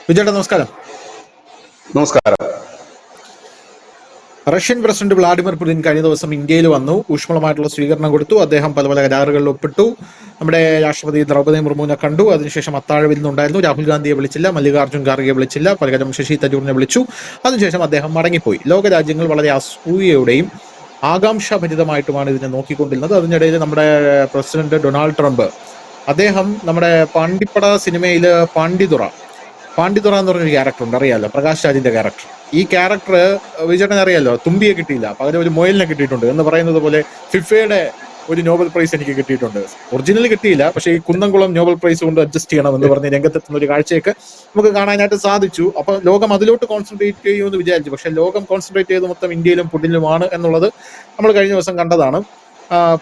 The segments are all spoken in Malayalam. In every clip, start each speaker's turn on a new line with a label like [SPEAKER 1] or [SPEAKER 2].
[SPEAKER 1] വിജയേട്ടാ നമസ്കാരം.
[SPEAKER 2] നമസ്കാരം.
[SPEAKER 1] റഷ്യൻ പ്രസിഡന്റ് വ്ളാഡിമിർ പുടിൻ കഴിഞ്ഞ ദിവസം ഇന്ത്യയിൽ വന്നു. ഊഷ്മളമായിട്ടുള്ള സ്വീകരണം കൊടുത്തു. അദ്ദേഹം പല പല കരാറുകളിൽ ഒപ്പിട്ടു. നമ്മുടെ രാഷ്ട്രപതി ദ്രൗപദി മുർമുവിനെ കണ്ടു. അതിനുശേഷം അത്താഴ വിരുന്നുണ്ടായിരുന്നു. രാഹുൽ ഗാന്ധിയെ വിളിച്ചില്ല, മല്ലികാർജ്ജുൻ ഖാർഗെയെ വിളിച്ചില്ല, പകരം ശശി തരൂരിനെ വിളിച്ചു. അതിനുശേഷം അദ്ദേഹം മടങ്ങിപ്പോയി. ലോകരാജ്യങ്ങൾ വളരെ അസൂയയോടെയും ആകാംക്ഷാഭരിതമായിട്ടുമാണ് ഇതിനെ നോക്കിക്കൊണ്ടിരുന്നത്. അതിനിടയിൽ നമ്മുടെ പ്രസിഡന്റ് ഡൊണാൾഡ് ട്രംപ് അദ്ദേഹം നമ്മുടെ പാണ്ടിപ്പട സിനിമയിൽ പാണ്ടിതുറ എന്ന് പറഞ്ഞൊരു ക്യാരക്ടർ ഉണ്ട്, അറിയാലോ, പ്രകാശ് രാജിന്റെ ക്യാരക്ടർ. ഈ ക്യാരക്ടർ വിജയനെ അറിയാലോ, തുമ്പിയെ കിട്ടിയില്ല, പകരം ഒരു മുയലിനെ കിട്ടിയിട്ടുണ്ട് എന്ന് പറയുന്നത് പോലെ ഫിഫയുടെ ഒരു നോബൽ പ്രൈസ് എനിക്ക് കിട്ടിയിട്ടുണ്ട്. ഒറിജിനൽ കിട്ടിയില്ല, പക്ഷേ ഈ കുന്നംകുളം നോബൽ പ്രൈസ് കൊണ്ട് അഡ്ജസ്റ്റ് ചെയ്യണം എന്ന് പറഞ്ഞ് രംഗത്തെത്തുന്ന ഒരു കാഴ്ചയൊക്കെ നമുക്ക് കാണാനായിട്ട് സാധിച്ചു. അപ്പൊ ലോകം അതിലോട്ട് കോൺസെൻട്രേറ്റ് ചെയ്യുമെന്ന് വിചാരിച്ചു. പക്ഷെ ലോകം കോൺസെൻട്രേറ്റ് ചെയ്ത് മൊത്തം ഇന്ത്യയിലും പുടിനിലുമാണ് എന്നുള്ളത് നമ്മൾ കഴിഞ്ഞ ദിവസം കണ്ടതാണ്.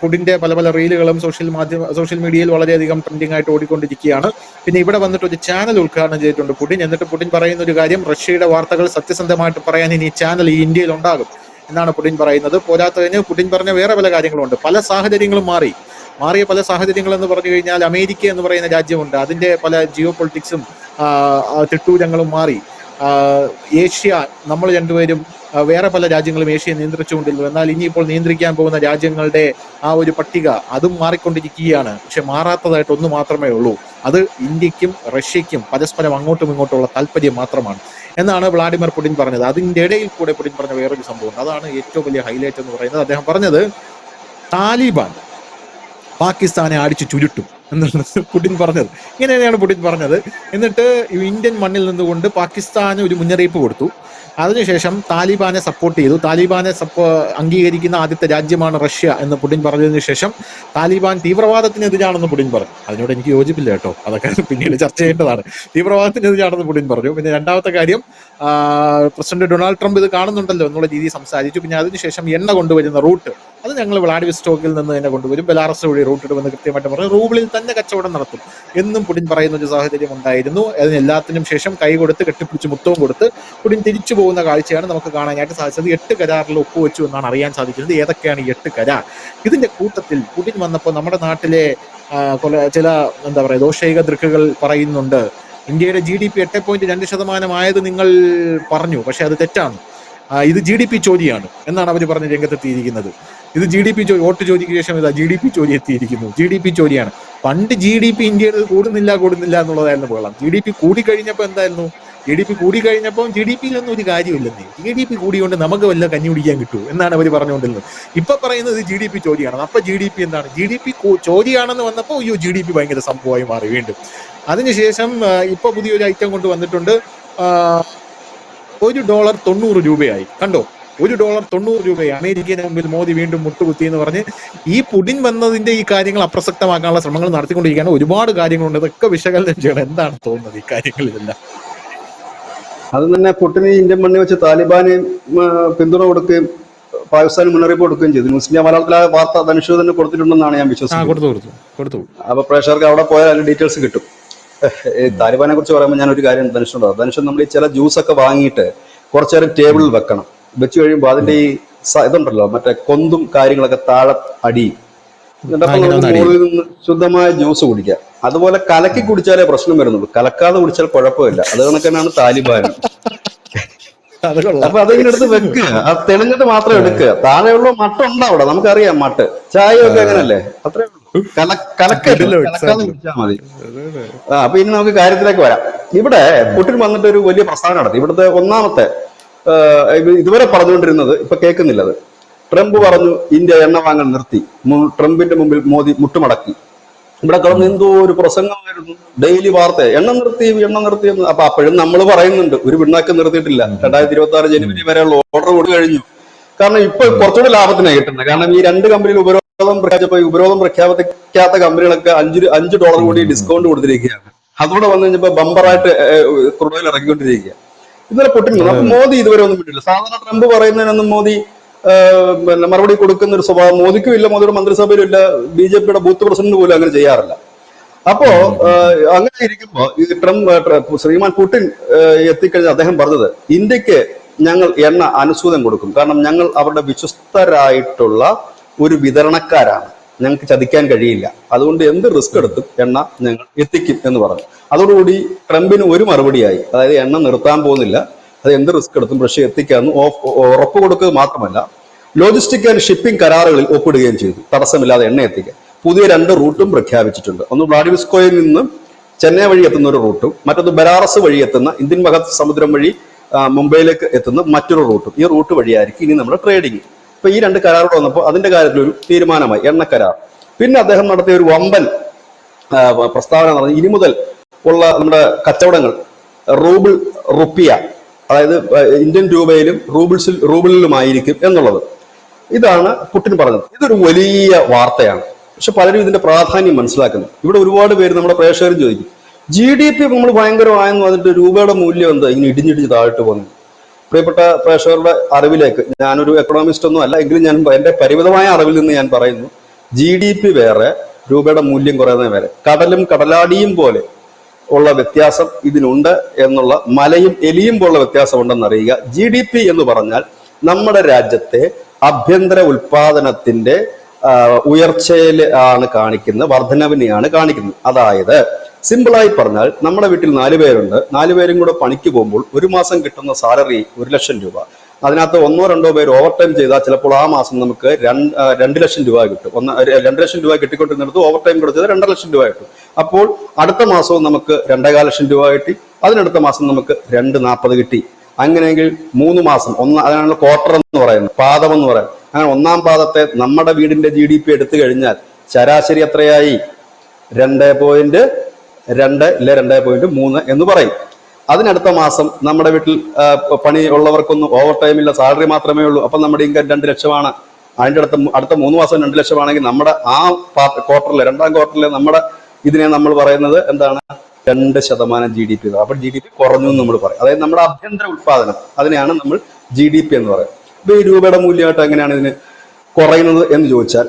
[SPEAKER 1] പുടിന്റെ പല പല റീലുകളും സോഷ്യൽ മീഡിയയിൽ വളരെയധികം ട്രെൻഡിങ് ആയിട്ട് ഓടിക്കൊണ്ടിരിക്കുകയാണ്. പിന്നെ ഇവിടെ വന്നിട്ട് ഒരു ചാനൽ ഉദ്ഘാടനം ചെയ്തിട്ടുണ്ട് പുടിൻ. എന്നിട്ട് പുടിൻ പറയുന്ന ഒരു കാര്യം, റഷ്യയുടെ വാർത്തകൾ സത്യസന്ധമായിട്ട് പറയാൻ ഇനി ചാനൽ ഈ ഇന്ത്യയിൽ ഉണ്ടാകും എന്നാണ് പുടിൻ പറയുന്നത്. പോരാത്തതിന് പുടിൻ പറഞ്ഞ വേറെ പല കാര്യങ്ങളുണ്ട്. പല സാഹചര്യങ്ങളും മാറിയ പല സാഹചര്യങ്ങൾ എന്ന് പറഞ്ഞു കഴിഞ്ഞാൽ അമേരിക്ക എന്ന് പറയുന്ന രാജ്യമുണ്ട്, അതിന്റെ പല ജിയോ പൊളിറ്റിക്സും തിട്ടൂരങ്ങളും മാറി. ഏഷ്യ, നമ്മൾ രണ്ടുപേരും വേറെ പല രാജ്യങ്ങളും ഏഷ്യയെ നിയന്ത്രിച്ചുകൊണ്ടിരുന്നു. എന്നാൽ ഇനിയിപ്പോൾ നിയന്ത്രിക്കാൻ പോകുന്ന രാജ്യങ്ങളുടെ ആ ഒരു പട്ടിക അതും മാറിക്കൊണ്ടിരിക്കുകയാണ്. പക്ഷെ മാറാത്തതായിട്ട് ഒന്ന് മാത്രമേ ഉള്ളൂ, അത് ഇന്ത്യക്കും റഷ്യയ്ക്കും പരസ്പരം അങ്ങോട്ടും ഇങ്ങോട്ടുമുള്ള താല്പര്യം മാത്രമാണ് എന്നാണ് വ്ളാഡിമിർ പുടിൻ പറഞ്ഞത്. അതിൻ്റെ ഇടയിൽ കൂടെ പുടിൻ പറഞ്ഞ വേറൊരു സംഭവമുണ്ട്, അതാണ് ഏറ്റവും വലിയ ഹൈലൈറ്റ് എന്ന് പറയുന്നത്. അദ്ദേഹം പറഞ്ഞത് താലിബാൻ പാകിസ്ഥാനെ അടിച്ചു ചുരുട്ടും എന്നാണ് പുടിൻ പറഞ്ഞത്. ഇങ്ങനെയാണ് പുടിൻ പറഞ്ഞത്. എന്നിട്ട് ഇന്ത്യൻ മണ്ണിൽ നിന്നുകൊണ്ട് പാകിസ്ഥാന് ഒരു മുന്നറിയിപ്പ് കൊടുത്തു. അതിനുശേഷം താലിബാനെ സപ്പോർട്ട് ചെയ്തു. താലിബാനെ അംഗീകരിക്കുന്ന ആദ്യത്തെ രാജ്യമാണ് റഷ്യ എന്ന് പുടിൻ പറഞ്ഞതിന് ശേഷം താലിബാൻ തീവ്രവാദത്തിനെതിരാണെന്ന് പുടിൻ പറഞ്ഞു. അതിനോട് എനിക്ക് യോജിപ്പില്ല കേട്ടോ, അതൊക്കെ പിന്നീട് ചർച്ച ചെയ്യേണ്ടതാണ്. തീവ്രവാദത്തിനെതിരാണെന്ന് പുടിൻ പറഞ്ഞു. പിന്നെ രണ്ടാമത്തെ കാര്യം, പ്രസിഡന്റ് ഡൊണാൾഡ് ട്രംപ് ഇത് കാണുന്നുണ്ടല്ലോ എന്നുള്ള രീതിയിൽ സംസാരിച്ചു. പിന്നെ അതിനുശേഷം എണ്ണ കൊണ്ടുവരുന്ന റൂട്ട് അത് ഞങ്ങൾ വ്ളാഡിവോസ്റ്റോക്കിൽ നിന്ന് തന്നെ കൊണ്ടുവരും, ബെലാറസ് വഴി റൂട്ട് ഇടുമെന്ന് കൃത്യമായിട്ട് പറഞ്ഞു. റൂബിളിൽ തന്നെ കച്ചവടം നടത്തും എന്നും പുടിൻ പറയുന്ന ഒരു സാഹചര്യം ഉണ്ടായിരുന്നു. അതിനെല്ലാത്തിനും ശേഷം കൈ കൊടുത്ത് കെട്ടിപ്പിടിച്ച് മുത്തവും കൊടുത്ത് പുടിൻ തിരിച്ചു പോകുന്ന കാഴ്ചയാണ് നമുക്ക് കാണാനായിട്ട് സാധിച്ചത്. 8 കരാറിൽ ഒപ്പുവെച്ചു എന്നാണ് അറിയാൻ സാധിക്കുന്നത്. ഏതൊക്കെയാണ് ഈ 8 കരാർ? ഇതിന്റെ കൂട്ടത്തിൽ പുടിൻ വന്നപ്പോൾ നമ്മുടെ നാട്ടിലെ ചില എന്താ പറയുക ദോഷൈക ദൃക്കുകൾ പറയുന്നുണ്ട്, ഇന്ത്യയുടെ GDP 8.2% ആയത് നിങ്ങൾ പറഞ്ഞു, പക്ഷെ അത് തെറ്റാണ്, ഇത് GDP ചോരിയാണ് എന്നാണ് അവർ പറഞ്ഞ് രംഗത്തെത്തിയിരിക്കുന്നത്. ഇത് GDP വോട്ട് ചോദിക്ക് ശേഷം ഇതാ GDP ചോരി എത്തിയിരിക്കുന്നു. GDP ചോരിയാണ്. പണ്ട് GDP ഇന്ത്യയുടെ കൂടുന്നില്ല എന്നുള്ളതായിരുന്നു ബഹളം. GDP കൂടിക്കഴിഞ്ഞപ്പോൾ എന്തായിരുന്നു? GDP കൂടിക്കഴിഞ്ഞപ്പോൾ GDP-യിലൊന്നും ഒരു കാര്യമില്ലെന്നേ. GDP കൂടിയോണ്ട് നമുക്ക് വല്ല കഞ്ഞി കുടിക്കാൻ കിട്ടുമോ എന്നാണ് അവർ പറഞ്ഞുകൊണ്ടിരുന്നത്. ഇപ്പൊ പറയുന്നത് GDP ചോരിയാണ്. അപ്പൊ GDP എന്താണ്? GDP ചോരിയാണെന്ന് വന്നപ്പോൾ GDP ഭയങ്കര സംഭവമായി മാറി വീണ്ടും. അതിനുശേഷം ഇപ്പൊ പുതിയൊരു ഐറ്റം കൊണ്ട് വന്നിട്ടുണ്ട്. $1 90 രൂപയായി. കണ്ടോ, $1 90 രൂപയായി. അമേരിക്കയുടെ മുമ്പിൽ മോദി വീണ്ടും മുട്ടുകുത്തി എന്ന് പറഞ്ഞ് ഈ പുടിൻ വന്നതിന്റെ ഈ കാര്യങ്ങൾ അപ്രസക്തമാക്കാനുള്ള ശ്രമങ്ങൾ നടത്തിക്കൊണ്ടിരിക്കുകയാണ്. ഒരുപാട് കാര്യങ്ങളുണ്ട്, ഇതൊക്കെ വിശകലനം ചെയ്യണം. എന്താണ് തോന്നുന്നത് ഈ കാര്യങ്ങളിലെല്ലാം?
[SPEAKER 2] അത് തന്നെ പുടിന് ഇന്ത്യൻ മണ്ണിൽ വെച്ച് താലിബാന് പിന്തുണ കൊടുക്കുകയും പാകിസ്ഥാന് മുന്നറിയിപ്പ് കൊടുക്കുകയും ചെയ്തു. ന്യൂസ് ഇന്ത്യ മലയാളത്തിലെ വാർത്ത ധനുഷ് തന്നെ കൊടുത്തിട്ടുണ്ടെന്നാണ് ഞാൻ വിശ്വസിക്കുന്നത്. അപ്പൊ പ്രേക്ഷകർക്ക് അവിടെ പോയാൽ അതിന്റെ ഡീറ്റെയിൽസ് കിട്ടും. താലിബാനെ കുറിച്ച് പറയുമ്പോൾ ഞാൻ ഒരു കാര്യം ധനുഷുണ്ടാവും. ധനുഷ് നമ്മൾ ഈ ചില ജ്യൂസൊക്കെ വാങ്ങിയിട്ട് കുറച്ചു നേരം ടേബിളിൽ വെക്കണം. വെച്ച് കഴിയുമ്പോൾ അതിന്റെ ഈ ഇതുണ്ടല്ലോ, മറ്റേ കൊന്തും കാര്യങ്ങളൊക്കെ താഴെ അടിയും. മുകളിൽ നിന്ന് ശുദ്ധമായ ജ്യൂസ് കുടിക്കുക. അതുപോലെ കലക്കി കുടിച്ചാലേ പ്രശ്നം വരുന്നുള്ളൂ, കലക്കാതെ കുടിച്ചാൽ കുഴപ്പമില്ല. അത് കണക്കാണ് താലിബാൻ. അപ്പൊ അതിങ്ങനെ എടുത്ത് വെക്കുക, അത് തെളിഞ്ഞിട്ട് മാത്രം എടുക്കുക. താഴെയുള്ള മട്ട ഉണ്ടോ അവിടെ? നമുക്കറിയാം മട്ട്, ചായ ഒക്കെ അങ്ങനല്ലേ, അത്രേ ഉള്ളൂ. കലക്കാതെ കുടിച്ചാൽ മതി. അപ്പൊ ഇനി നമുക്ക് കാര്യത്തിലേക്ക് വരാം. ഇവിടെ പുടിൻ വന്നിട്ട് ഒരു വലിയ പ്രസ്താവന നടത്തി. ഇവിടുത്തെ ഒന്നാമത്തെ ഇതുവരെ പറഞ്ഞുകൊണ്ടിരുന്നത് ഇപ്പൊ കേൾക്കുന്നില്ല. അത് ട്രംപ് പറഞ്ഞു ഇന്ത്യ എണ്ണ വാങ്ങൽ നിർത്തി. ട്രംപിന്റെ മുമ്പിൽ മോദി മുട്ടുമടക്കി. ഇവിടെ കിടന്ന് എന്തോ ഒരു പ്രസംഗമായിരുന്നു, ഡെയിലി വാർത്ത, എണ്ണ നിർത്തി എന്ന്. അപ്പൊ അപ്പോഴും നമ്മൾ പറയുന്നുണ്ട് ഒരു പിണ്ണാക്കം നിർത്തിയിട്ടില്ല. 2026 ജനുവരി വരെയുള്ള ഓർഡർ കൊടുത്തു കഴിഞ്ഞു. കാരണം ഇപ്പൊ കുറച്ചുകൂടി ലാഭത്തിനാണ് കിട്ടുന്നത്. കാരണം ഈ 2 കമ്പനിയിൽ ഉപരോധം പ്രഖ്യാപിക്കാത്ത കമ്പനികളൊക്കെ $5 കൂടി ഡിസ്കൗണ്ട് കൊടുത്തിരിക്കുകയാണ്. അതോടെ വന്നു കഴിഞ്ഞപ്പോ ബമ്പറായിട്ട് ക്രൂഡ് ഓയിൽ ഇറക്കിക്കൊണ്ടിരിക്കുക. ഇന്നലെ പുടിൻ. അപ്പൊ മോദി ഇതുവരെ ഒന്നും വിട്ടില്ല. സാധാരണ ട്രംപ് പറയുന്നതിനൊന്നും മോദി മറുപടി കൊടുക്കുന്ന ഒരു സ്വഭാവം മോദിക്കും ഇല്ല, മോദിയുടെ മന്ത്രിസഭയിലും ഇല്ല, BJP-യുടെ ബൂത്ത് പ്രസിഡന്റ് പോലും അങ്ങനെ ചെയ്യാറില്ല. അപ്പോ അങ്ങനെ ഇരിക്കുമ്പോ ഈ ശ്രീമാൻ പുടിൻ എത്തിക്കഴിഞ്ഞാൽ അദ്ദേഹം പറഞ്ഞത്, ഇന്ത്യക്ക് ഞങ്ങൾ എണ്ണ അനുസൂതം കൊടുക്കും, കാരണം ഞങ്ങൾ അവരുടെ വിശ്വസ്തരായിട്ടുള്ള ഒരു വിതരണക്കാരാണ്. ഞങ്ങൾക്ക് ചതിക്കാൻ കഴിയില്ല, അതുകൊണ്ട് എന്ത് റിസ്ക് എടുത്തും എണ്ണ ഞങ്ങൾ എത്തിക്കും എന്ന് പറഞ്ഞു. അതോടുകൂടി ട്രംപിന് ഒരു മറുപടിയായി, അതായത് എണ്ണ നിർത്താൻ പോകുന്നില്ല, അത് എന്ത് റിസ്ക് എടുത്തും റഷ്യ എത്തിക്കാമെന്ന് ഉറപ്പ് കൊടുക്കുക മാത്രമല്ല, ലോജിസ്റ്റിക് ആൻഡ് ഷിപ്പിംഗ് കരാറുകളിൽ ഒപ്പിടുകയും ചെയ്തു, തടസ്സമില്ലാതെ എണ്ണ എത്തിക്കാൻ. പുതിയ 2 റൂട്ടും പ്രഖ്യാപിച്ചിട്ടുണ്ട്. ഒന്ന് വ്ളാഡിവോസ്റ്റോക്കിൽ നിന്ന് ചെന്നൈ വഴി എത്തുന്ന ഒരു റൂട്ടും, മറ്റൊന്ന് ബെലാറസ് വഴി എത്തുന്ന ഇന്ത്യൻ മഹാസമുദ്രം വഴി മുംബൈയിലേക്ക് എത്തുന്ന മറ്റൊരു റൂട്ടും. ഈ റൂട്ട് വഴിയായിരിക്കും ഇനി നമ്മുടെ ട്രേഡിങ്. ഇപ്പൊ ഈ 2 കരാറുകൾ വന്നപ്പോൾ അതിന്റെ കാര്യത്തിൽ ഒരു തീരുമാനമായി, എണ്ണ കരാർ. പിന്നെ അദ്ദേഹം നടത്തിയ ഒരു വമ്പൻ പ്രസ്താവന എന്ന് പറഞ്ഞാൽ, ഇനി മുതൽ ഉള്ള നമ്മുടെ കച്ചവടങ്ങൾ റൂബിൾ റുപ്പിയ, അതായത് ഇന്ത്യൻ രൂപയിലും റൂബിളിലുമായിരിക്കും എന്നുള്ളത്. ഇതാണ് പുടിൻ പറഞ്ഞത്. ഇതൊരു വലിയ വാർത്തയാണ്. പക്ഷെ പലരും ഇതിന്റെ പ്രാധാന്യം മനസ്സിലാക്കുന്നു. ഇവിടെ ഒരുപാട് പേര് നമ്മുടെ പ്രേക്ഷകരും ചോദിക്കും, GDP നമ്മൾ ഭയങ്കരമായെന്ന് പറഞ്ഞിട്ട് രൂപയുടെ മൂല്യം എന്താ ഇങ്ങനെ ഇടിഞ്ഞിടിഞ്ഞ് താഴ്ത്തു പോകുന്നു? പ്രിയപ്പെട്ട പ്രേക്ഷകരുടെ അറിവിലേക്ക്, ഞാനൊരു എക്കണോമിസ്റ്റ് ഒന്നും അല്ല, എങ്കിലും ഞാൻ എന്റെ പരിമിതമായ അറിവിൽ നിന്ന് ഞാൻ പറയുന്നു, GDP വേറെ, രൂപയുടെ മൂല്യം കുറയുന്നത് വേറെ. കടലും കടലാടിയും പോലെ ഉള്ള വ്യത്യാസം ഇതിനുണ്ട് എന്നുള്ള, മലയും എലിയും പോലുള്ള വ്യത്യാസം ഉണ്ടെന്ന് അറിയുക. GDP എന്ന് പറഞ്ഞാൽ നമ്മുടെ രാജ്യത്തെ ആഭ്യന്തര ഉൽപാദനത്തിന്റെ ഉയർച്ചയിൽ ആണ് കാണിക്കുന്നത്, വർധനവിനെയാണ് കാണിക്കുന്നത്. അതായത് സിമ്പിളായി പറഞ്ഞാൽ, നമ്മുടെ വീട്ടിൽ 4 പേരുണ്ട്, 4 പേരും കൂടെ പണിക്ക് പോകുമ്പോൾ ഒരു മാസം കിട്ടുന്ന സാലറി 1 ലക്ഷം രൂപ. അതിനകത്ത് 1-2 പേര് ഓവർ ടൈം ചെയ്താൽ ചിലപ്പോൾ ആ മാസം നമുക്ക് 2 ലക്ഷം രൂപ കിട്ടും. 2 ലക്ഷം രൂപ കിട്ടിക്കൊണ്ടിരുന്നിടത്ത് ഓവർ ടൈം കൂടെ ചെയ്താൽ 2.5 ലക്ഷം രൂപ കിട്ടും. അപ്പോൾ അടുത്ത മാസവും നമുക്ക് 2.25 ലക്ഷം രൂപ കിട്ടി, അതിനടുത്ത മാസം നമുക്ക് 2.40 കിട്ടി. അങ്ങനെയെങ്കിൽ 3 മാസം, അതിനാണ് ക്വാർട്ടർ എന്ന് പറയുന്നത്, പാദം എന്ന് പറയുന്നത്. അങ്ങനെ 1-ാം പാദത്തെ നമ്മുടെ വീടിന്റെ GDP എടുത്തു കഴിഞ്ഞാൽ ശരാശരി എത്രയായി? 2.2 ഇല്ല 2.3 എന്ന് പറയും. അതിനടുത്ത മാസം നമ്മുടെ വീട്ടിൽ പണി ഉള്ളവർക്കൊന്നും ഓവർ ടൈമില്ല, സാലറി മാത്രമേ ഉള്ളൂ. അപ്പൊ നമ്മുടെ ഇൻകം 2 ലക്ഷമാണ്. അതിന്റെ അടുത്ത 3 മാസം 2 ലക്ഷമാണെങ്കിൽ നമ്മുടെ ആ ക്വാർട്ടറിലെ 2-ാം ക്വാർട്ടറിലെ നമ്മുടെ ഇതിനെ നമ്മൾ പറയുന്നത് എന്താണ്? 2% GDP. അപ്പോൾ GDP കുറഞ്ഞു എന്ന് നമ്മൾ പറയും. അതായത് നമ്മുടെ ആഭ്യന്തര ഉത്പാദനം, അതിനെയാണ് നമ്മൾ GDP എന്ന് പറയുന്നത്. ഇപ്പൊ ഈ രൂപയുടെ മൂല്യമായിട്ട് എങ്ങനെയാണ് ഇതിന് കുറയുന്നത് എന്ന് ചോദിച്ചാൽ,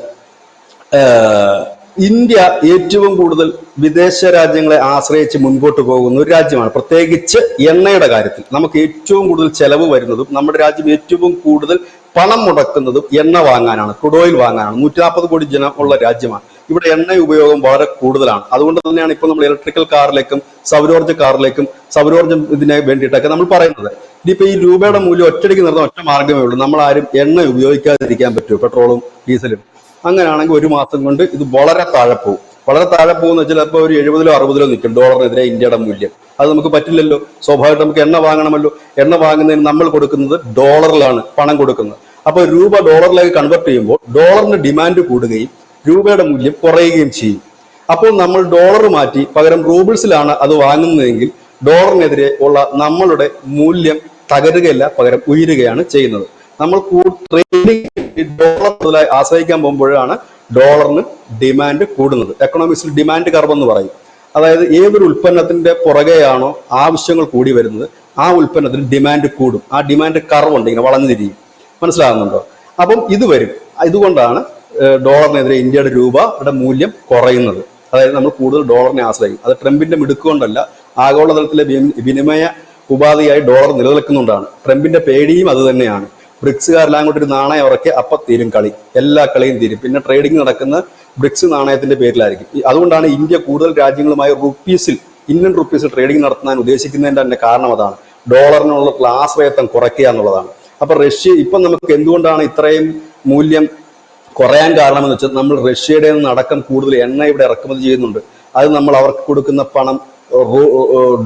[SPEAKER 2] ഇന്ത്യ ഏറ്റവും കൂടുതൽ വിദേശ രാജ്യങ്ങളെ ആശ്രയിച്ച് മുൻപോട്ട് പോകുന്ന ഒരു രാജ്യമാണ്. പ്രത്യേകിച്ച് എണ്ണയുടെ കാര്യത്തിൽ നമുക്ക് ഏറ്റവും കൂടുതൽ ചെലവ് വരുന്നതും, നമ്മുടെ രാജ്യം ഏറ്റവും കൂടുതൽ പണം മുടക്കുന്നതും എണ്ണ വാങ്ങാനാണ്, ക്രൂഡ് ഓയിൽ വാങ്ങാനാണ്. 140 കോടി ജനം ഉള്ള രാജ്യമാണ്. ഇവിടെ എണ്ണ ഉപയോഗം വളരെ കൂടുതലാണ്. അതുകൊണ്ട് തന്നെയാണ് ഇപ്പോൾ നമ്മൾ ഇലക്ട്രിക്കൽ കാറിലേക്കും സൗരോർജ്ജ കാറിലേക്കും സൗരോർജ്ജം ഇതിനെ വേണ്ടിയിട്ടൊക്കെ നമ്മൾ പറയുന്നത്. ഇനിയിപ്പോ ഈ രൂപയുടെ മൂല്യം ഒറ്റയടിക്ക് നിർത്താൻ ഒറ്റ മാർഗ്ഗമേ ഉള്ളൂ, നമ്മൾ ആരും എണ്ണ ഉപയോഗിക്കാതിരിക്കാൻ പറ്റുമോ? പെട്രോളും ഡീസലും. അങ്ങനെയാണെങ്കിൽ 1 മാസം കൊണ്ട് ഇത് വളരെ താഴെ പോകും. വളരെ താഴെ പോകുന്ന വെച്ചാൽ ചിലപ്പോൾ ഒരു 70-ലോ 60-ലോ നിൽക്കും ഡോളറിനെതിരെ ഇന്ത്യയുടെ മൂല്യം. അത് നമുക്ക് പറ്റില്ലല്ലോ. സ്വാഭാവികമായിട്ട് നമുക്ക് എണ്ണ വാങ്ങണമല്ലോ. എണ്ണ വാങ്ങുന്നതിന് നമ്മൾ കൊടുക്കുന്നത് ഡോളറിലാണ് പണം കൊടുക്കുന്നത്. അപ്പൊ രൂപ ഡോളറിലേക്ക് കൺവെർട്ട് ചെയ്യുമ്പോൾ ഡോളറിന് ഡിമാൻഡ് കൂടുകയും രൂപയുടെ മൂല്യം കുറയുകയും ചെയ്യും. അപ്പോൾ നമ്മൾ ഡോളർ മാറ്റി പകരം റൂബിൾസിലാണ് അത് വാങ്ങുന്നതെങ്കിൽ ഡോളറിനെതിരെ ഉള്ള നമ്മളുടെ മൂല്യം തകരുകയല്ല, പകരം ഉയരുകയാണ് ചെയ്യുന്നത്. നമ്മൾ ട്രേഡിംഗ് ഡോളർ മുതലായി ആശ്രയിക്കാൻ പോകുമ്പോഴാണ് ഡോളറിന് ഡിമാൻഡ് കൂടുന്നത്. എക്കണോമിക്സിൽ ഡിമാൻഡ് കർവ് എന്ന് പറയും. അതായത് ഏതൊരു ഉൽപ്പന്നത്തിന്റെ പുറകെയാണോ ആവശ്യങ്ങൾ കൂടി വരുന്നത്, ആ ഉൽപ്പന്നത്തിന് ഡിമാൻഡ് കൂടും. ആ ഡിമാൻഡ് കർവ് ഉണ്ട്, ഇങ്ങനെ വളഞ്ഞു തിരിയും. മനസ്സിലാകുന്നുണ്ടോ? അപ്പം ഇത് വരും. ഇതുകൊണ്ടാണ് ഡോളറിനെതിരെ ഇന്ത്യയുടെ രൂപയുടെ മൂല്യം കുറയുന്നത്. അതായത് നമ്മൾ കൂടുതൽ ഡോളറിനെ ആശ്രയിക്കും. അത് ട്രംപിന്റെ മിടുക്കുകൊണ്ടല്ല, ആഗോളതലത്തിലെ വിനിമയ ഉപാധിയായി ഡോളർ നിലനിൽക്കുന്നുണ്ടാണ്. ട്രംപിന്റെ പേടിയും അത് തന്നെയാണ്. ബ്രിക്സുകാരെല്ലാം കൂടി ഒരു നാണയം ഇറക്കി അപ്പം തീരും കളി, എല്ലാ കളിയും തീരും. പിന്നെ ട്രേഡിംഗ് നടക്കുന്ന ബ്രിക്സ് നാണയത്തിന്റെ പേരിലായിരിക്കും. അതുകൊണ്ടാണ് ഇന്ത്യ കൂടുതൽ രാജ്യങ്ങളുമായി ഇന്ത്യൻ റുപ്പീസിൽ ട്രേഡിംഗ് നടത്താൻ ഉദ്ദേശിക്കുന്നതിന്റെ തന്നെ കാരണം അതാണ്. ഡോളറിനുള്ള ആശ്രയത്വം കുറയ്ക്കുക എന്നുള്ളതാണ്. അപ്പൊ റഷ്യ ഇപ്പം നമുക്ക് എന്തുകൊണ്ടാണ് ഇത്രയും മൂല്യം കുറയാൻ കാരണമെന്ന് വെച്ചാൽ, നമ്മൾ റഷ്യയുടെ നിന്ന് അടക്കം കൂടുതൽ എണ്ണ ഇവിടെ ഇറക്കുമതി ചെയ്യുന്നുണ്ട്. അത് നമ്മൾ അവർക്ക് കൊടുക്കുന്ന പണം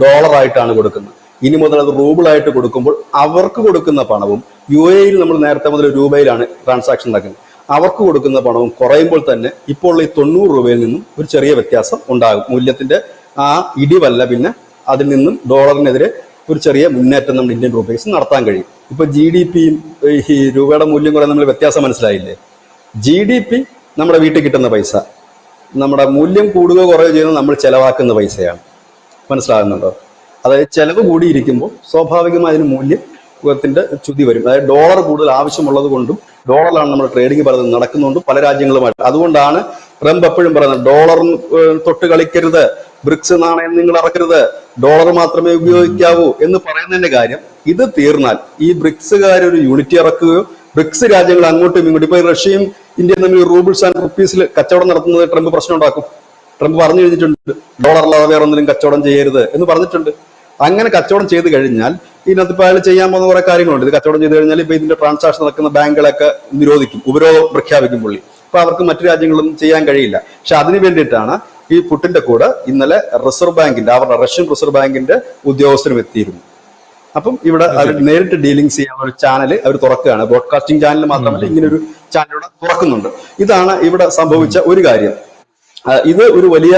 [SPEAKER 2] ഡോളറായിട്ടാണ് കൊടുക്കുന്നത്. ഇനി മുതൽ അത് റൂബിളായിട്ട് കൊടുക്കുമ്പോൾ അവർക്ക് കൊടുക്കുന്ന പണവും, UAE നമ്മൾ നേരത്തെ മുതൽ രൂപയിലാണ് ട്രാൻസാക്ഷൻ നടക്കുന്നത്, അവർക്ക് കൊടുക്കുന്ന പണവും കുറയുമ്പോൾ തന്നെ ഇപ്പോൾ ഈ 90 രൂപയിൽ നിന്നും ഒരു ചെറിയ വ്യത്യാസം ഉണ്ടാകും. മൂല്യത്തിന്റെ ആ ഇടിവല്ല, പിന്നെ അതിൽ നിന്നും ഡോളറിനെതിരെ ഒരു ചെറിയ മുന്നേറ്റം നമ്മൾ ഇന്ത്യൻ രൂപീസ് നടത്താൻ കഴിയും. ഇപ്പൊ GDPയും ഈ രൂപയുടെ മൂല്യം കുറേ നമ്മൾ വ്യത്യാസം മനസ്സിലായില്ലേ? GDP നമ്മുടെ വീട്ടിൽ കിട്ടുന്ന പൈസ, നമ്മുടെ മൂല്യം കൂടുക കുറയുക ചെയ്യുന്നത് നമ്മൾ ചെലവാക്കുന്ന പൈസയാണ്. മനസ്സിലാകുന്നുണ്ടോ? അതായത് ചെലവ് കൂടിയിരിക്കുമ്പോൾ സ്വാഭാവികമായി അതിന് മൂല്യത്തിന്റെ ചുതി വരും. അതായത് ഡോളർ കൂടുതൽ ആവശ്യമുള്ളത് കൊണ്ടും ഡോളറിലാണ് നമ്മൾ ട്രേഡിംഗ് പലതും നടക്കുന്നുണ്ടും പല രാജ്യങ്ങളുമായിട്ട്. അതുകൊണ്ടാണ് ട്രംപ് എപ്പോഴും പറയുന്നത്, ഡോളറിന് തൊട്ട് കളിക്കരുത്, ബ്രിക്സ് നാണയം നിങ്ങൾ ഇറക്കരുത്, ഡോളർ മാത്രമേ ഉപയോഗിക്കാവൂ എന്ന് പറയുന്നതിന്റെ കാര്യം, ഇത് തീർന്നാൽ ഈ ബ്രിക്സുകാർ ഒരു യൂണിറ്റ് ഇറക്കുകയോ ബ്രിക്സ് രാജ്യങ്ങൾ അങ്ങോട്ടും ഇങ്ങോട്ടും ഇപ്പൊ റഷ്യയും ഇന്ത്യയും തമ്മിൽ റൂബിൾസ് ആൻഡ് റുപ്പീസിൽ കച്ചവടം നടത്തുന്നത് ട്രംപ് പ്രശ്നം ഉണ്ടാക്കും. ട്രംപ് പറഞ്ഞു കഴിഞ്ഞിട്ടുണ്ട്, ഡോളറില്ലാതെ വേറെ ഒന്നിനും കച്ചവടം ചെയ്യരുത് എന്ന് പറഞ്ഞിട്ടുണ്ട്. അങ്ങനെ കച്ചവടം ചെയ്ത് കഴിഞ്ഞാൽ ഇതിനകത്ത് ഇപ്പൊ അയാൾ ചെയ്യാൻ പോകുന്ന കുറെ കാര്യങ്ങളുണ്ട്. ഇത് കച്ചവടം ചെയ്ത് കഴിഞ്ഞാൽ ഇപ്പൊ ഇതിന്റെ ട്രാൻസാക്ഷൻ നടക്കുന്ന ബാങ്കുകളൊക്കെ നിരോധിക്കും, ഉപരോധം പ്രഖ്യാപിക്കും പുള്ളി. അപ്പൊ അവർക്ക് മറ്റു രാജ്യങ്ങളൊന്നും ചെയ്യാൻ കഴിയില്ല. പക്ഷെ അതിന് വേണ്ടിയിട്ടാണ് ഈ പുട്ടിന്റെ കൂടെ ഇന്നലെ റിസർവ് ബാങ്കിന്റെ, അവരുടെ റഷ്യൻ റിസർവ് ബാങ്കിന്റെ ഉദ്യോഗസ്ഥരും എത്തിയിരുന്നു. അപ്പം ഇവിടെ അവർ നേരിട്ട് ഡീലിങ്സ് ചെയ്യാൻ ഒരു ചാനൽ അവർ തുറക്കുകയാണ്. ബ്രോഡ്കാസ്റ്റിംഗ് ചാനൽ മാത്രമല്ല, ഇങ്ങനെ ഒരു ചാനൽ ഇവിടെ തുറക്കുന്നുണ്ട്. ഇതാണ് ഇവിടെ സംഭവിച്ച ഒരു കാര്യം. ഇത് ഒരു വലിയ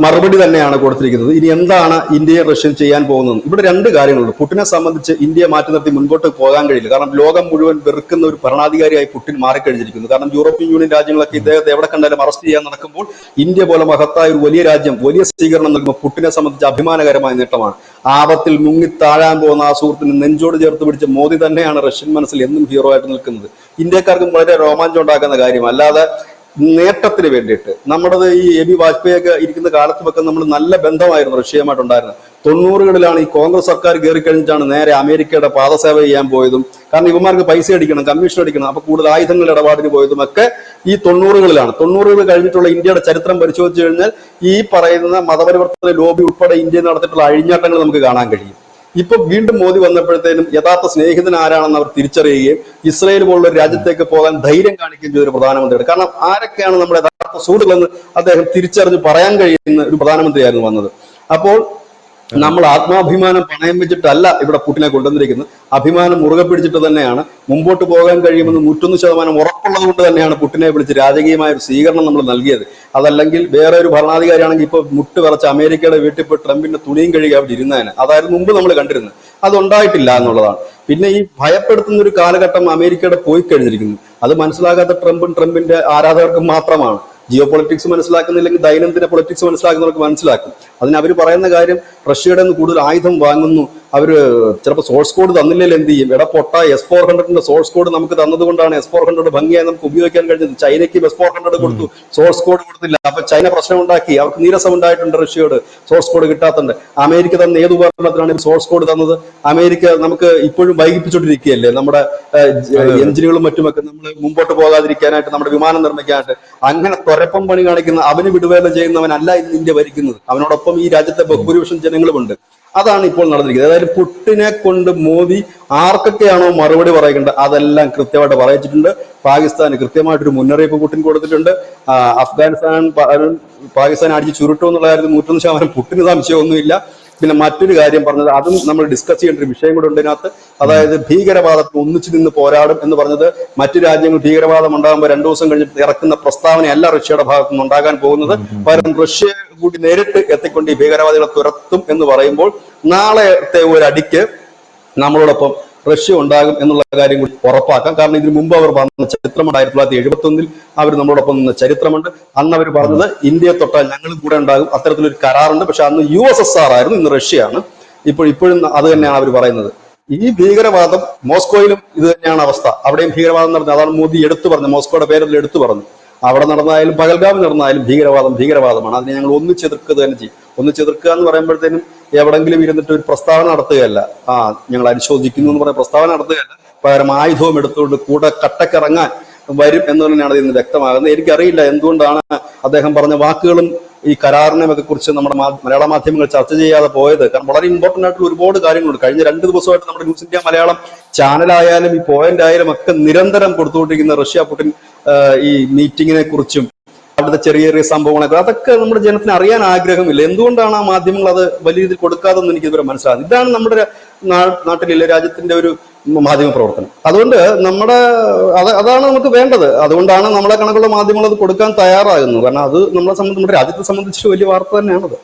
[SPEAKER 2] മറുപടി തന്നെയാണ് കൊടുത്തിരിക്കുന്നത്. ഇനി എന്താണ് ഇന്ത്യയും റഷ്യയും ചെയ്യാൻ പോകുന്നത്? ഇവിടെ രണ്ട് കാര്യങ്ങളുണ്ട്. പുടിനെ സംബന്ധിച്ച് ഇന്ത്യയെ മാറ്റി നിർത്തി മുൻപോട്ട് പോകാൻ കഴിയില്ല. കാരണം ലോകം മുഴുവൻ വെറുക്കുന്ന ഒരു ഭരണാധികാരിയായി പുടിൻ മാറിക്കഴിഞ്ഞിരിക്കുന്നു. കാരണം യൂറോപ്യൻ യൂണിയൻ രാജ്യങ്ങളൊക്കെ ഇദ്ദേഹത്തെ എവിടെ കണ്ടാലും അറസ്റ്റ് ചെയ്യാൻ നടക്കുമ്പോൾ ഇന്ത്യ പോലെ മഹത്തായ ഒരു വലിയ രാജ്യം വലിയ സ്വീകരണം നൽകുമ്പോൾ പുടിനെ സംബന്ധിച്ച് അഭിമാനകരമായ നേട്ടമാണ്. ആപത്തിൽ മുങ്ങി താഴാൻ പോകുന്ന ആ സുഹൃത്തിന് നെഞ്ചോട് ചേർത്ത് പിടിച്ച മോദി തന്നെയാണ് റഷ്യൻ മനസ്സിൽ എന്നും ഹീറോ ആയിട്ട് നിൽക്കുന്നത്. ഇന്ത്യക്കാർക്കും വളരെ രോമാഞ്ചം ഉണ്ടാക്കുന്ന കാര്യം. അല്ലാതെ നേട്ടത്തിന് വേണ്ടിയിട്ട് നമ്മുടെ ഈ എബി വാജ്പേയി ഒക്കെ ഇരിക്കുന്ന കാലത്തുമൊക്കെ നമ്മൾ നല്ല ബന്ധമായിരുന്നു റഷ്യയുമായിട്ടുണ്ടായിരുന്നത്. 90കളിലാണ് ഈ കോൺഗ്രസ് സർക്കാർ കയറി കഴിഞ്ഞിട്ടാണ് നേരെ അമേരിക്കയുടെ പാദസേവ ചെയ്യാൻ പോയതും. കാരണം ഇവന്മാർക്ക് പൈസ അടിക്കണം, കമ്മീഷൻ അടിക്കണം, അപ്പൊ കൂടുതൽ ആയുധങ്ങളുടെ ഇടപാടിന് പോയതും ഒക്കെ ഈ 90കളിലാണ്. 90കൾ കഴിഞ്ഞിട്ടുള്ള ഇന്ത്യയുടെ ചരിത്രം പരിശോധിച്ചു കഴിഞ്ഞാൽ ഈ പറയുന്ന മതപരിവർത്തന ലോബി ഉൾപ്പെടെ ഇന്ത്യയിൽ നടത്തിയിട്ടുള്ള അഴിഞ്ഞാട്ടങ്ങൾ നമുക്ക് കാണാൻ കഴിയും. ഇപ്പൊ വീണ്ടും മോദി വന്നപ്പോഴത്തേനും യഥാർത്ഥ സ്നേഹിതൻ ആരാണെന്ന് അവർ തിരിച്ചറിയുകയും ഇസ്രയേൽ പോലുള്ള ഒരു രാജ്യത്തേക്ക് പോകാൻ ധൈര്യം കാണിക്കുകയും ചെയ്ത ഒരു പ്രധാനമന്ത്രിയാണ്. കാരണം ആരൊക്കെയാണ് നമ്മുടെ യഥാർത്ഥ സുഹൃത്തുക്കളെന്ന് അദ്ദേഹം തിരിച്ചറിഞ്ഞ് പറയാൻ കഴിയുന്ന ഒരു പ്രധാനമന്ത്രിയായിരുന്നു വന്നത്. അപ്പോൾ നമ്മൾ ആത്മാഭിമാനം പണയം വെച്ചിട്ടല്ല ഇവിടെ പുടിനെ കൊണ്ടുവന്നിരിക്കുന്നത്. അഭിമാനം മുറുകെ പിടിച്ചിട്ട് തന്നെയാണ് മുമ്പോട്ട് പോകാൻ കഴിയുമെന്ന് 101% ഉറപ്പുള്ളത് കൊണ്ട് തന്നെയാണ് പുടിനെ വിളിച്ച് രാജകീയമായ ഒരു സ്വീകരണം നമ്മൾ നൽകിയത്. അതല്ലെങ്കിൽ വേറെ ഒരു ഭരണാധികാരിയാണെങ്കിൽ ഇപ്പൊ മുട്ട് വിറച്ച് അമേരിക്കയുടെ വീട്ടിൽ പോയി ട്രംപിന്റെ തുണിയും കഴുകി അവിടെ ഇരുന്നതിന്. അതായിരുന്നു മുമ്പ് നമ്മൾ കണ്ടിരുന്നത്. അതുണ്ടായിട്ടില്ല എന്നുള്ളതാണ്. പിന്നെ ഈ ഭയപ്പെടുത്തുന്ന ഒരു കാലഘട്ടം അമേരിക്കയുടെ പോയി കഴിഞ്ഞിരിക്കുന്നു. അത് മനസ്സിലാകാത്ത ട്രംപും ട്രംപിന്റെ ആരാധകർക്കും മാത്രമാണ്. ജിയോ പൊളിറ്റിക്സ് മനസ്സിലാക്കുന്നില്ലെങ്കിൽ ദൈനംദിന പൊളിറ്റിക്സ് മനസ്സിലാക്കുന്നവർക്ക് മനസ്സിലാക്കും. അതിന് അവർ പറയുന്ന കാര്യം റഷ്യയുടെ നിന്ന് കൂടുതൽ ആയുധം വാങ്ങുന്നു, അവര് ചിലപ്പോൾ സോഴ്സ് കോഡ് തന്നില്ലെങ്കിൽ എന്ത് ചെയ്യും? പൊട്ട S-400ന്റെ സോഴ്സ് കോഡ് നമുക്ക് തന്നതുകൊണ്ടാണ് S-400 ഭംഗിയായി നമുക്ക് ഉപയോഗിക്കാൻ കഴിഞ്ഞത്. ചൈനയ്ക്ക് S-400 കൊടുത്തു, സോഴ്സ് കോഡ് കൊടുത്തില്ല. അപ്പൊ ചൈന പ്രശ്നം ഉണ്ടാക്കി, അവർക്ക് നീരസം ഉണ്ടായിട്ടുണ്ട് റഷ്യയോട് സോഴ്സ് കോഡ് കിട്ടാത്തണ്ട്. അമേരിക്ക തന്ന ഏത് ഉപകരണത്തിനാണ് സോഴ്സ് കോഡ് തന്നത്? അമേരിക്ക നമുക്ക് ഇപ്പോഴും വൈകിപ്പിച്ചോണ്ടിരിക്കുകയല്ലേ നമ്മുടെ എഞ്ചിനുകളും മറ്റുമൊക്കെ നമ്മൾ മുമ്പോട്ട് പോകാതിരിക്കാനായിട്ട്, നമ്മുടെ വിമാനം നിർമ്മിക്കാനായിട്ട്. അങ്ങനെ തൊരപ്പം പണി കാണിക്കുന്ന, അവന് വിടുവേല ചെയ്യുന്നവനല്ല ഇന്ന് ഇന്ത്യ ഭരിക്കുന്നത്. അവനോടൊപ്പം ഈ രാജ്യത്തെ ബഹുഭൂരിപക്ഷം ജനങ്ങളുമുണ്ട്. അതാണ് ഇപ്പോൾ നടന്നിരിക്കുന്നത്. അതായത് പുടിനെ കൊണ്ട് മോദി ആർക്കൊക്കെയാണോ മറുപടി പറയേണ്ടത് അതെല്ലാം കൃത്യമായിട്ട് പറയിച്ചിട്ടുണ്ട്. പാകിസ്ഥാന് കൃത്യമായിട്ടൊരു മുന്നറിയിപ്പ് പുടിൻ കൊടുത്തിട്ടുണ്ട്. പാകിസ്ഥാൻ അടിച്ച് ചുരുട്ടും എന്നുള്ള കാര്യത്തിൽ 101% പുടിന് സംശയമൊന്നുമില്ല. പിന്നെ മറ്റൊരു കാര്യം പറഞ്ഞത്, അതും നമ്മൾ ഡിസ്കസ് ചെയ്യേണ്ട ഒരു വിഷയം കൂടെ ഉണ്ട് ഇതിനകത്ത്. അതായത് ഭീകരവാദത്തിന് ഒന്നിച്ചു നിന്ന് പോരാടും എന്ന് പറഞ്ഞത്, മറ്റു രാജ്യങ്ങൾ ഭീകരവാദം ഉണ്ടാകുമ്പോൾ 2 ദിവസം കഴിഞ്ഞിട്ട് ഇറക്കുന്ന പ്രസ്താവനയല്ല റഷ്യയുടെ ഭാഗത്തു നിന്ന് ഉണ്ടാകാൻ പോകുന്നത്. പകരം റഷ്യ കൂടി നേരിട്ട് എത്തിക്കൊണ്ട് ഈ ഭീകരവാദികളെ തുരത്തും എന്ന് പറയുമ്പോൾ നാളത്തെ ഒരു അടിക്ക് നമ്മളോടൊപ്പം റഷ്യ ഉണ്ടാകും എന്നുള്ള കാര്യം കൂടി ഉറപ്പാക്കാം. കാരണം ഇതിനു മുമ്പ് അവർ പറഞ്ഞ ചരിത്രമുണ്ട്. 1971 അവർ നമ്മളോടൊപ്പം നിന്ന ചരിത്രമുണ്ട്. അന്ന് അവർ പറഞ്ഞത് ഇന്ത്യയെ തൊട്ടാൽ ഞങ്ങളും കൂടെ ഉണ്ടാകും, അത്തരത്തിലൊരു കരാറുണ്ട്. പക്ഷെ അന്ന് USSR ആയിരുന്നു, ഇന്ന് റഷ്യയാണ്. ഇപ്പോഴും അത് തന്നെയാണ് അവർ പറയുന്നത്. ഈ ഭീകരവാദം മോസ്കോയിലും ഇത് തന്നെയാണ് അവസ്ഥ. അവിടെയും ഭീകരവാദം നടന്നു. അതാണ് മോദി എടുത്തു പറഞ്ഞു, മോസ്കോയുടെ പേരിൽ എടുത്തു പറഞ്ഞു. അവിടെ നടന്നായാലും പഹൽഗാമിൽ നടന്നായാലും ഭീകരവാദമാണ്. അതിനെ ഞങ്ങൾ ഒന്നിച്ചെതിർക്കുക തന്നെ ചെയ്യും. ഒന്നിച്ചെതിർക്കുക എന്ന് പറയുമ്പോഴത്തേനും എവിടെങ്കിലും ഇരുന്നിട്ട് ഒരു പ്രസ്താവന നടത്തുകയല്ല, ഞങ്ങൾ അനുശോചിക്കുന്നു എന്ന് പറയുന്ന പ്രസ്താവന നടത്തുകയല്ല. പകരം ആയുധവും എടുത്തുകൊണ്ട് കൂടെ കട്ടക്കിറങ്ങാൻ വരും എന്ന് തന്നെയാണ് ഇതിന് വ്യക്തമാകുന്നത്. എനിക്കറിയില്ല എന്തുകൊണ്ടാണ് അദ്ദേഹം പറഞ്ഞ വാക്കുകളും ഈ കരാറിനെ ഒക്കെ കുറിച്ച് നമ്മുടെ മലയാള മാധ്യമങ്ങൾ ചർച്ച ചെയ്യാതെ പോയത്. കാരണം വളരെ ഇമ്പോർട്ടന്റ് ആയിട്ടുള്ള ഒരുപാട് കാര്യങ്ങളുണ്ട്. കഴിഞ്ഞ 2 ദിവസമായിട്ട് നമ്മുടെ ന്യൂസ് ഇന്ത്യ മലയാളം ചാനലായാലും ഈ പോയിന്റ് ആയാലും ഒക്കെ നിരന്തരം കൊടുത്തുകൊണ്ടിരിക്കുന്ന റഷ്യ പുടിൻ ഈ മീറ്റിങ്ങിനെ കുറിച്ചും അവിടുത്തെ ചെറിയ ചെറിയ സംഭവങ്ങളൊക്കെ, അതൊക്കെ നമ്മുടെ ജനത്തിന് അറിയാൻ ആഗ്രഹമില്ല. എന്തുകൊണ്ടാണ് ആ മാധ്യമങ്ങൾ അത് വലിയ രീതിയിൽ കൊടുക്കാതെന്ന് എനിക്ക് ഇതുവരെ മനസ്സിലാകുന്നത്. ഇതാണ് നമ്മുടെ നാട്ടിലെ രാജ്യത്തിന്റെ ഒരു മാധ്യമ പ്രവർത്തനം. അതുകൊണ്ട് അതാണ് നമുക്ക് വേണ്ടത്. അതുകൊണ്ടാണ് നമ്മളെ കണക്കുള്ള മാധ്യമങ്ങൾ അത് കൊടുക്കാൻ തയ്യാറാകുന്നത്. കാരണം അത് നമ്മളെ സംബന്ധിച്ച്, നമ്മുടെ രാജ്യത്തെ സംബന്ധിച്ച് വലിയ വാർത്ത തന്നെയാണത്.